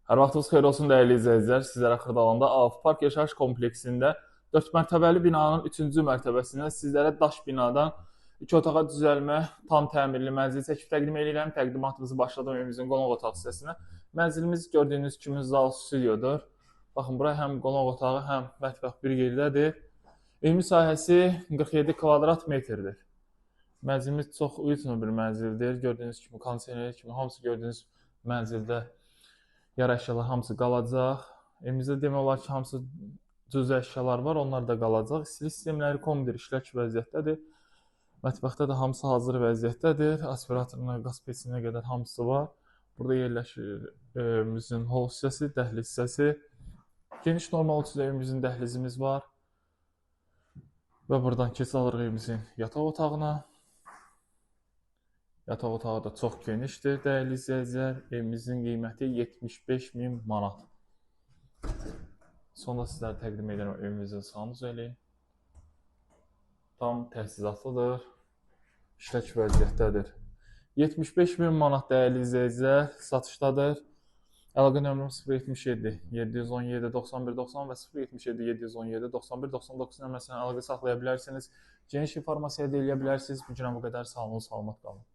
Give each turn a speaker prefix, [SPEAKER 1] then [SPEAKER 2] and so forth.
[SPEAKER 1] Hər vaxtınız xeyir olsun dəyərli izləyicilər. Sizlərə Xırdalanda AF Park yaşayış kompleksində 4 mərtəbəli binanın 3-cü mərtəbəsində sizlərə daş binadan 2 otağa düzəlmə, tam təmirli mənzil çəkib təqdim edirəm. Təqdimatımızı başladım evimizin qonaq otaq hissəsinə. Mənzilimiz gördüyünüz kimi zal stüdyodur. Baxın, bura həm qonaq otağı, həm mətbəx bir yerdədir. Evimiz sahəsi 47 kvadrat metrdir. Mənzilimiz çox uyğun bir mənzildir. Gördüyünüz kimi kondisioner kimi hamısı gördüyünüz mənzildə yer əşyalar hamısı qalacaq. Evimizdə demək olar ki, hamısı cüzi əşyalar var, onlar da qalacaq. İstilik sistemləri komdir, işlək vəziyyətdədir. Mətbəxdə də hamısı hazır vəziyyətdədir. Aspiratoruna, qaz peçinə qədər hamısı var. Burada yerləşir evimizin hol hissəsi, dəhliz hissəsi. Geniş normal ölçüdə evimizin dəhlizimiz var. Və buradan keçid alırıq evimizin yataq otağına. Yataq otağı da çox genişdir, dəyərli izləyicilər. Evimizin qiyməti 75.000 manat. Sonra sizlərə təqdim edirəm evimizin sanuzelini. Tam təchizatlıdır, işlək vəziyyətdədir. 75.000 manat dəyərli izləyicilər satışdadır. Əlaqə nömrəm 077 717 91 90 və 077 717 91 99 nömrəsindən əlaqə saxlaya bilərsiniz. Geniş informasiya əldə edə bilərsiniz. Bu günə bu qədər. Sağ olun, salamat qalın.